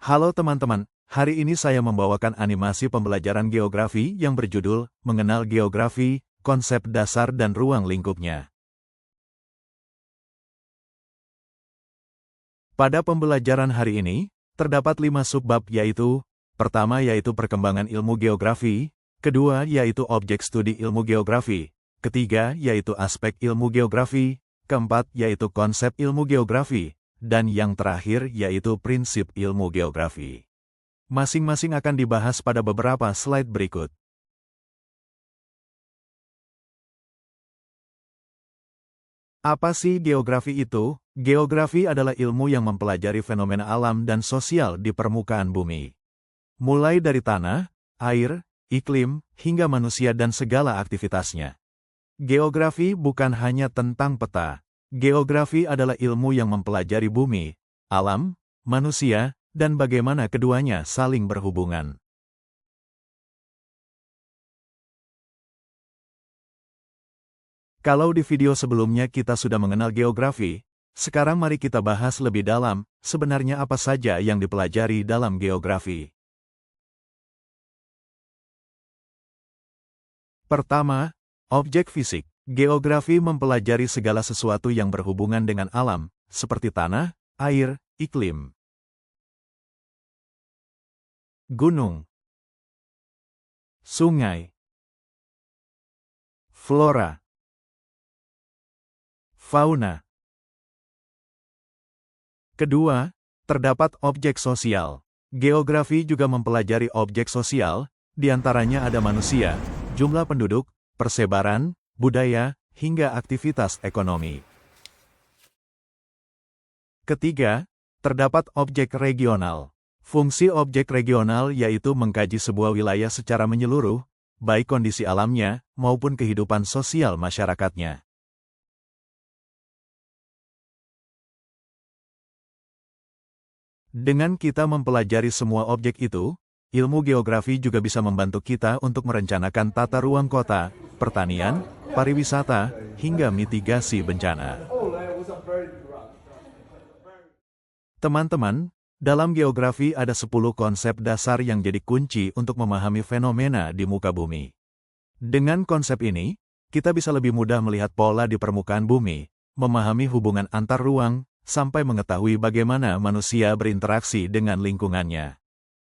Halo teman-teman, hari ini saya membawakan animasi pembelajaran geografi yang berjudul Mengenal Geografi, Konsep Dasar dan Ruang Lingkupnya. Pada pembelajaran hari ini, terdapat 5 subbab yaitu, pertama yaitu perkembangan ilmu geografi, kedua yaitu objek studi ilmu geografi, ketiga yaitu aspek ilmu geografi, keempat yaitu konsep ilmu geografi, dan yang terakhir yaitu prinsip ilmu geografi. Masing-masing akan dibahas pada beberapa slide berikut. Apa sih geografi itu? Geografi adalah ilmu yang mempelajari fenomena alam dan sosial di permukaan bumi. Mulai dari tanah, air, iklim, hingga manusia dan segala aktivitasnya. Geografi bukan hanya tentang peta. Geografi adalah ilmu yang mempelajari bumi, alam, manusia, dan bagaimana keduanya saling berhubungan. Kalau di video sebelumnya kita sudah mengenal geografi, sekarang mari kita bahas lebih dalam, sebenarnya apa saja yang dipelajari dalam geografi. Pertama, objek fisik. Geografi mempelajari segala sesuatu yang berhubungan dengan alam, seperti tanah, air, iklim, gunung, sungai, flora, fauna. Kedua, terdapat objek sosial. Geografi juga mempelajari objek sosial, diantaranya ada manusia, jumlah penduduk, persebaran, budaya, hingga aktivitas ekonomi. Ketiga, terdapat objek regional. Fungsi objek regional yaitu mengkaji sebuah wilayah secara menyeluruh, baik kondisi alamnya maupun kehidupan sosial masyarakatnya. Dengan kita mempelajari semua objek itu, ilmu geografi juga bisa membantu kita untuk merencanakan tata ruang kota, pertanian, pariwisata, hingga mitigasi bencana. Teman-teman, dalam geografi ada 10 konsep dasar yang jadi kunci untuk memahami fenomena di muka bumi. Dengan konsep ini, kita bisa lebih mudah melihat pola di permukaan bumi, memahami hubungan antar ruang, sampai mengetahui bagaimana manusia berinteraksi dengan lingkungannya.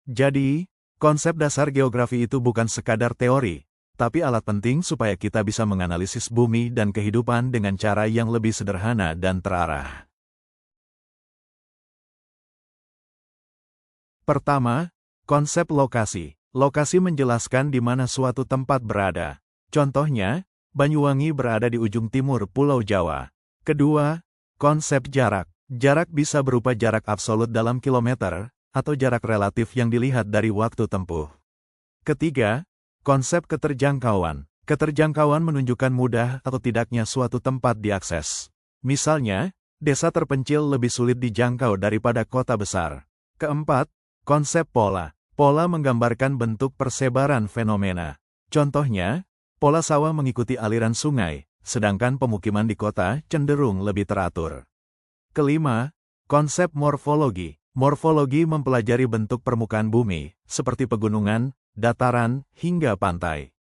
Jadi, konsep dasar geografi itu bukan sekadar teori, tapi alat penting supaya kita bisa menganalisis bumi dan kehidupan dengan cara yang lebih sederhana dan terarah. Pertama, konsep lokasi. Lokasi menjelaskan di mana suatu tempat berada. Contohnya, Banyuwangi berada di ujung timur Pulau Jawa. Kedua, konsep jarak. Jarak bisa berupa jarak absolut dalam kilometer, atau jarak relatif yang dilihat dari waktu tempuh. Ketiga, konsep keterjangkauan. Keterjangkauan menunjukkan mudah atau tidaknya suatu tempat diakses. Misalnya, desa terpencil lebih sulit dijangkau daripada kota besar. Keempat, konsep pola. Pola menggambarkan bentuk persebaran fenomena. Contohnya, pola sawah mengikuti aliran sungai, sedangkan pemukiman di kota cenderung lebih teratur. Kelima, konsep morfologi. Morfologi mempelajari bentuk permukaan bumi, seperti pegunungan, dataran, hingga pantai.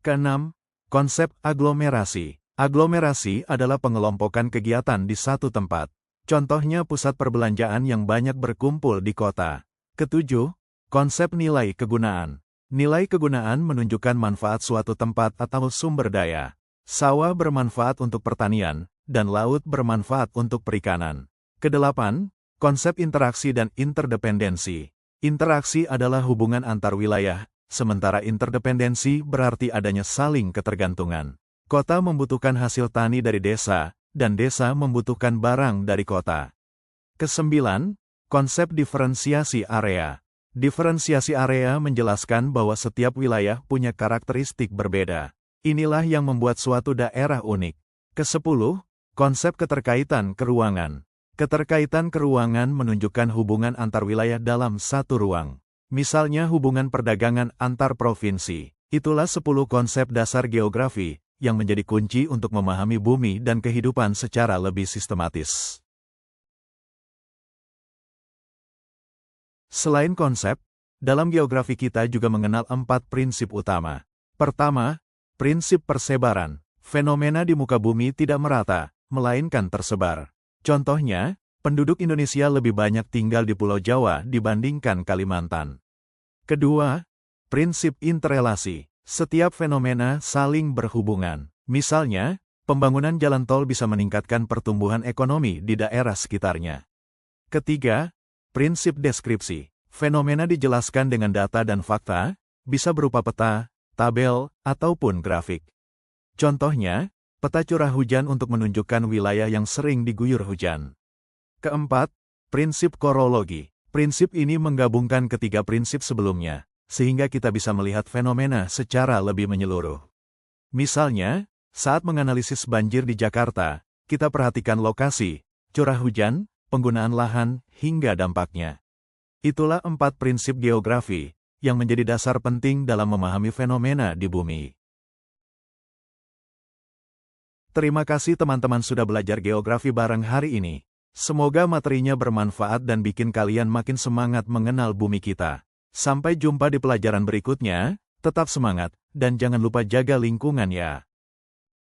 Keenam, konsep aglomerasi. Aglomerasi adalah pengelompokan kegiatan di satu tempat. Contohnya pusat perbelanjaan yang banyak berkumpul di kota. Ketujuh, konsep nilai kegunaan. Nilai kegunaan menunjukkan manfaat suatu tempat atau sumber daya. Sawah bermanfaat untuk pertanian, dan laut bermanfaat untuk perikanan. Kedelapan, konsep interaksi dan interdependensi. Interaksi adalah hubungan antar wilayah, sementara interdependensi berarti adanya saling ketergantungan. Kota membutuhkan hasil tani dari desa, dan desa membutuhkan barang dari kota. Kesembilan, konsep diferensiasi area. Diferensiasi area menjelaskan bahwa setiap wilayah punya karakteristik berbeda. Inilah yang membuat suatu daerah unik. Kesepuluh, konsep keterkaitan keruangan. Keterkaitan keruangan menunjukkan hubungan antar wilayah dalam satu ruang. Misalnya hubungan perdagangan antar provinsi. Itulah 10 konsep dasar geografi, yang menjadi kunci untuk memahami bumi dan kehidupan secara lebih sistematis. Selain konsep, dalam geografi kita juga mengenal 4 prinsip utama. Pertama, prinsip persebaran. Fenomena di muka bumi tidak merata, melainkan tersebar. Contohnya, penduduk Indonesia lebih banyak tinggal di Pulau Jawa dibandingkan Kalimantan. Kedua, prinsip interelasi. Setiap fenomena saling berhubungan. Misalnya, pembangunan jalan tol bisa meningkatkan pertumbuhan ekonomi di daerah sekitarnya. Ketiga, prinsip deskripsi. Fenomena dijelaskan dengan data dan fakta, bisa berupa peta, tabel, ataupun grafik. Contohnya, peta curah hujan untuk menunjukkan wilayah yang sering diguyur hujan. Keempat, prinsip korologi. Prinsip ini menggabungkan ketiga prinsip sebelumnya, sehingga kita bisa melihat fenomena secara lebih menyeluruh. Misalnya, saat menganalisis banjir di Jakarta, kita perhatikan lokasi, curah hujan, penggunaan lahan, hingga dampaknya. Itulah 4 prinsip geografi yang menjadi dasar penting dalam memahami fenomena di bumi. Terima kasih teman-teman sudah belajar geografi bareng hari ini. Semoga materinya bermanfaat dan bikin kalian makin semangat mengenal bumi kita. Sampai jumpa di pelajaran berikutnya, tetap semangat, dan jangan lupa jaga lingkungan ya.